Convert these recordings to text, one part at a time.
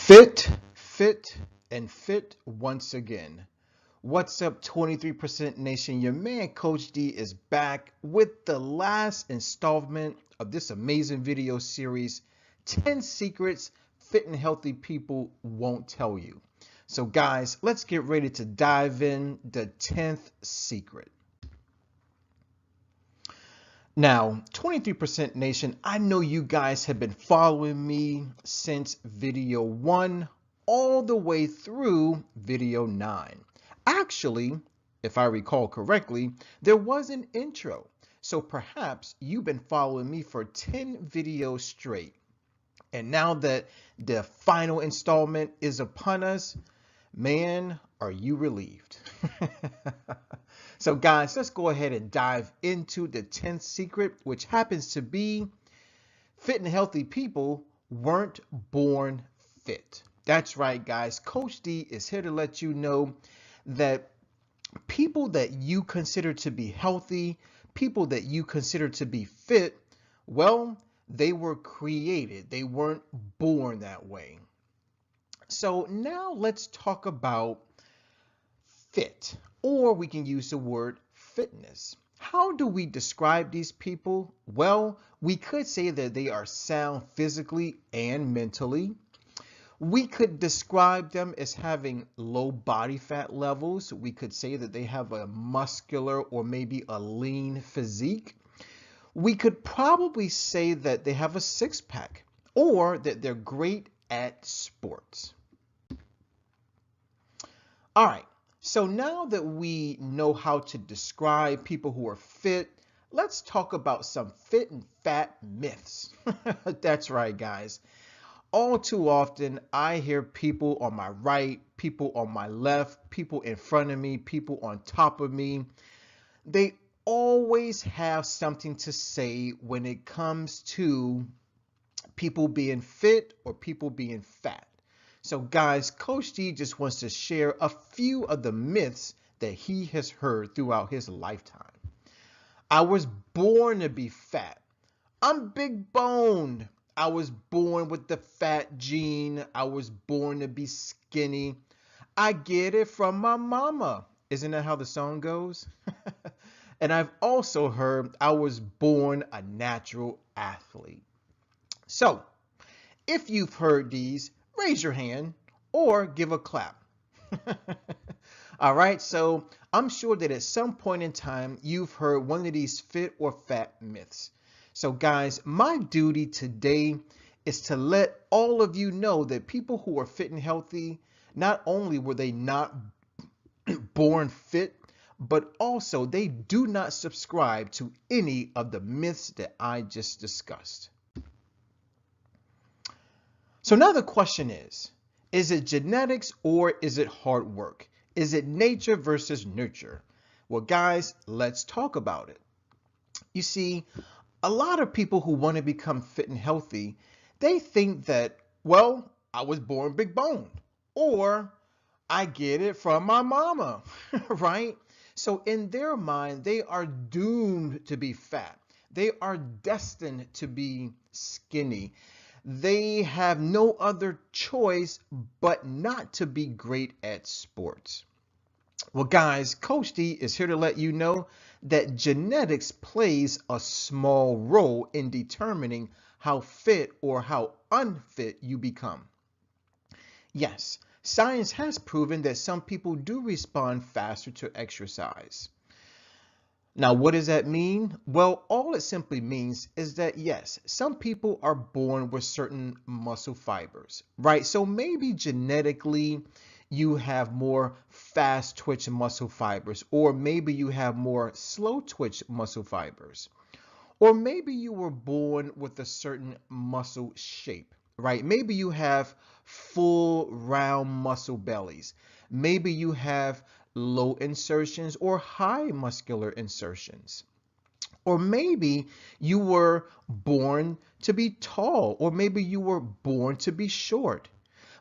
Fit, fit, and fit once again. What's up, 23% Nation? Your man, Coach D, is back with the last installment of this amazing video series 10 Secrets Fit and Healthy People Won't Tell You. So, guys, let's get ready to dive in the 10th secret. Now, 23% Nation, I know you guys have been following me since video 1 all the way through video 9. Actually, if I recall correctly, there was an intro. So perhaps you've been following me for 10 videos straight. And now that the final installment is upon us, man, are you relieved? So guys, let's go ahead and dive into the 10th secret, which happens to be fit and healthy people weren't born fit. That's right, guys. Coach D is here to let you know that people that you consider to be healthy, people that you consider to be fit, well, they were created. They weren't born that way. So now let's talk about fit, or we can use the word fitness. How do we describe these people? Well, we could say that they are sound physically and mentally. We could describe them as having low body fat levels. We could say that they have a muscular or maybe a lean physique. We could probably say that they have a six-pack or that they're great at sports. All right. So now that we know how to describe people who are fit, let's talk about some fit and fat myths. That's right, guys. All too often, I hear people on my right, people on my left, people in front of me, people on top of me. They always have something to say when it comes to people being fit or people being fat. So guys, Coach D just wants to share a few of the myths that he has heard throughout his lifetime. I was born to be fat. I'm big boned. I was born with the fat gene. I was born to be skinny. I get it from my mama. Isn't that how the song goes? And I've also heard I was born a natural athlete. So, if you've heard these, raise your hand or give a clap. All right, so I'm sure that at some point in time, you've heard one of these fit or fat myths. So guys, my duty today is to let all of you know that people who are fit and healthy, not only were they not born fit, but also they do not subscribe to any of the myths that I just discussed. So now the question is it genetics or is it hard work? Is it nature versus nurture? Well, guys, let's talk about it. You see, a lot of people who want to become fit and healthy, they think that, well, I was born big boned, or I get it from my mama, right? So in their mind, they are doomed to be fat. They are destined to be skinny. They have no other choice but not to be great at sports. Well, guys, Coach D is here to let you know that genetics plays a small role in determining how fit or how unfit you become. Yes, science has proven that some people do respond faster to exercise. Now, what does that mean? Well, all it simply means is that yes, some people are born with certain muscle fibers, right? So maybe genetically you have more fast twitch muscle fibers, or maybe you have more slow twitch muscle fibers, or maybe you were born with a certain muscle shape, right? Maybe you have full round muscle bellies. Maybe you have low insertions or high muscular insertions. Or maybe you were born to be tall, or maybe you were born to be short.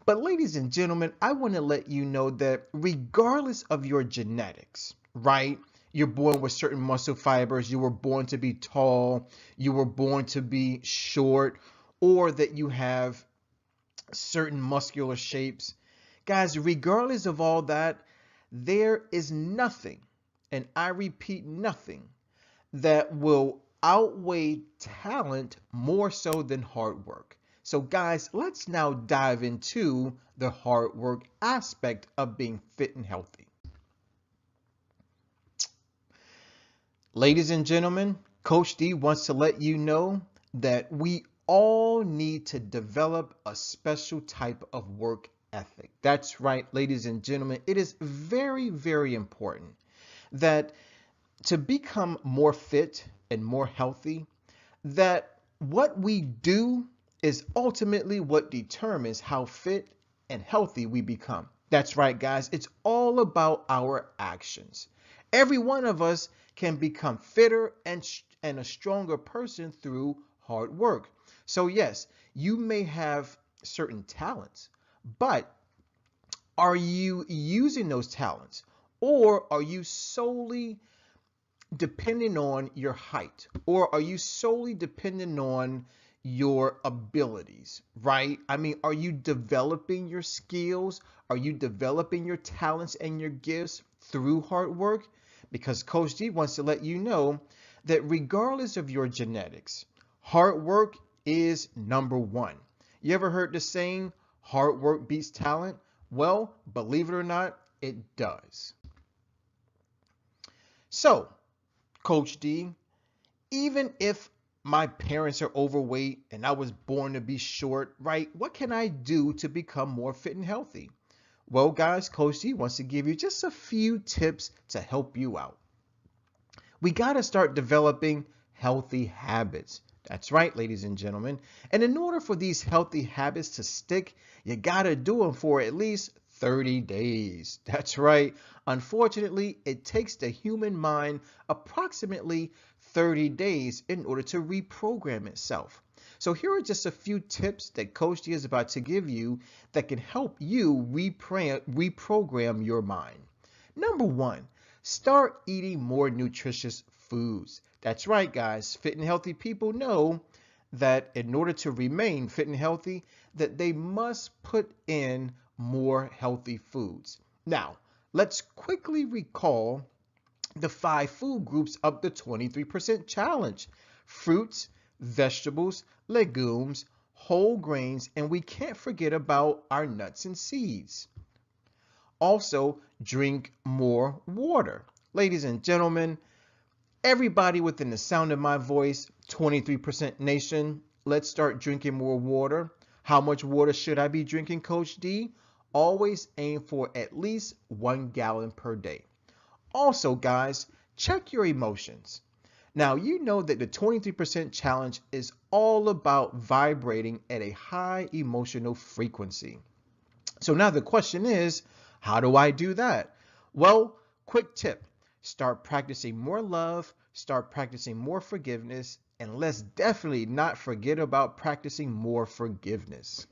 But ladies and gentlemen, I want to let you know that regardless of your genetics, right? You're born with certain muscle fibers, you were born to be tall, you were born to be short, or that you have certain muscular shapes. Guys, regardless of all that, there is nothing, and I repeat, nothing, that will outweigh talent more so than hard work. So guys, let's now dive into the hard work aspect of being fit and healthy. Ladies and gentlemen, Coach D wants to let you know that we all need to develop a special type of work ethic. That's right, ladies and gentlemen. It is very, very important that to become more fit and more healthy, that what we do is ultimately what determines how fit and healthy we become. That's right, guys. It's all about our actions. Every one of us can become fitter and a stronger person through hard work. So yes, you may have certain talents, but are you using those talents, or are you solely depending on your height, or are you solely dependent on your abilities, right? I mean, are you developing your skills? Are you developing your talents and your gifts through hard work? Because Coach D wants to let you know that regardless of your genetics, hard work is number one. You ever heard the saying, hard work beats talent? Well, believe it or not, it does. So, Coach D, even if my parents are overweight and I was born to be short, right? What can I do to become more fit and healthy? Well, guys, Coach D wants to give you just a few tips to help you out. We got to start developing healthy habits. That's right, ladies and gentlemen. And in order for these healthy habits to stick, you got to do them for at least 30 days. That's right. Unfortunately, it takes the human mind approximately 30 days in order to reprogram itself. So here are just a few tips that Coach D is about to give you that can help you reprogram your mind. Number one, start eating more nutritious foods. That's right, guys. Fit and healthy people know that in order to remain fit and healthy, that they must put in more healthy foods. Now, let's quickly recall the 5 food groups of the 23% challenge: fruits, vegetables, legumes, whole grains, and we can't forget about our nuts and seeds. Also, drink more water. Ladies and gentlemen, everybody within the sound of my voice, 23% nation, let's start drinking more water. How much water should I be drinking, Coach D? Always aim for at least 1 gallon per day. Also, guys, check your emotions. Now, you know that the 23% challenge is all about vibrating at a high emotional frequency. So now the question is, how do I do that? Well, quick tip. Start practicing more love, start practicing more forgiveness, and let's definitely not forget about practicing more forgiveness.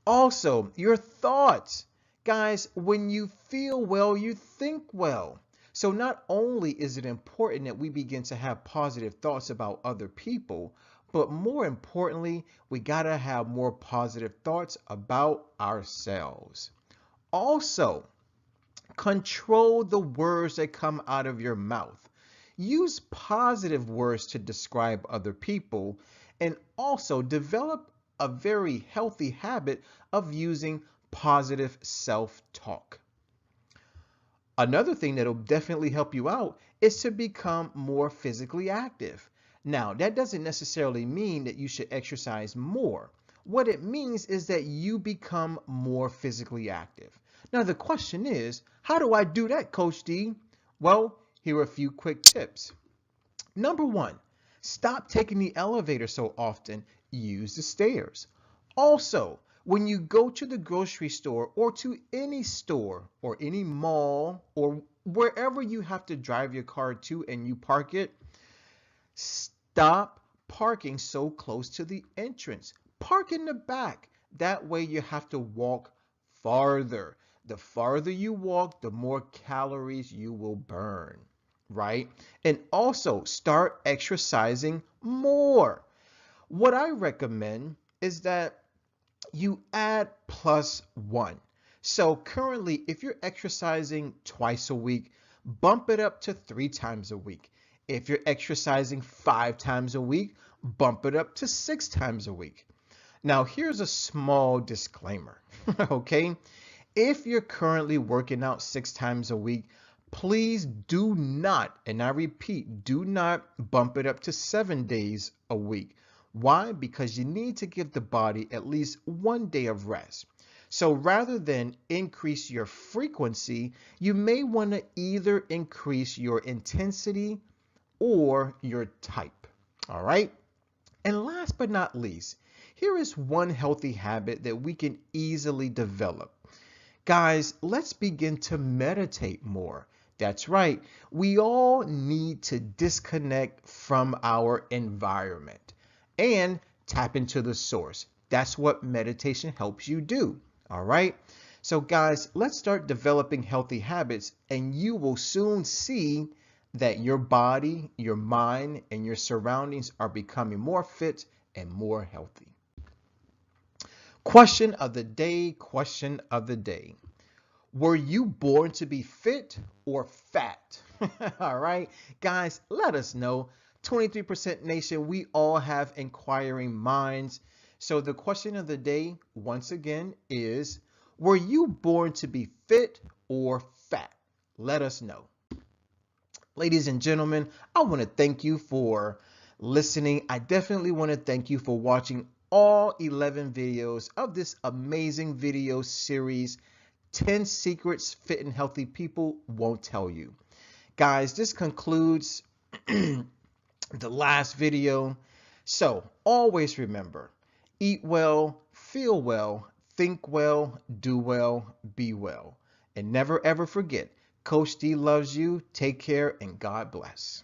Also, your thoughts. Guys, when you feel well, you think well. So not only is it important that we begin to have positive thoughts about other people, but more importantly, we gotta have more positive thoughts about ourselves. Also, control the words that come out of your mouth. Use positive words to describe other people, and also develop a very healthy habit of using positive self-talk. Another thing that'll definitely help you out is to become more physically active. Now, that doesn't necessarily mean that you should exercise more. What it means is that you become more physically active. Now, the question is, how do I do that, Coach D? Well, here are a few quick tips. Number one, stop taking the elevator so often. Use the stairs. Also, when you go to the grocery store or to any store or any mall or wherever you have to drive your car to and you park it, stop parking so close to the entrance. Park in the back. That way you have to walk farther. The farther you walk, the more calories you will burn, right? And also start exercising more. What I recommend is that you add +1. So currently, if you're exercising twice a week, bump it up to 3 times a week. If you're exercising 5 times a week, bump it up to 6 times a week. Now, here's a small disclaimer, okay? If you're currently working out 6 times a week, please do not, and I repeat, do not bump it up to 7 days a week. Why? Because you need to give the body at least one day of rest. So rather than increase your frequency, you may want to either increase your intensity or your type. All right? And last but not least, here is one healthy habit that we can easily develop. Guys, let's begin to meditate more. That's right. We all need to disconnect from our environment and tap into the source. That's what meditation helps you do. All right. So guys, let's start developing healthy habits and you will soon see that your body, your mind, and your surroundings are becoming more fit and more healthy. Question of the day, question of the day. Were you born to be fit or fat? All right, guys, let us know. 23% nation, we all have inquiring minds. So the question of the day, once again, is were you born to be fit or fat? Let us know. Ladies and gentlemen, I want to thank you for listening. I definitely want to thank you for watching all 11 videos of this amazing video series, 10 secrets fit and healthy people won't tell you. Guys, this concludes the last video. So always remember, eat well, feel well, think well, do well, be well. And never ever forget, Coach D loves you. Take care and God bless.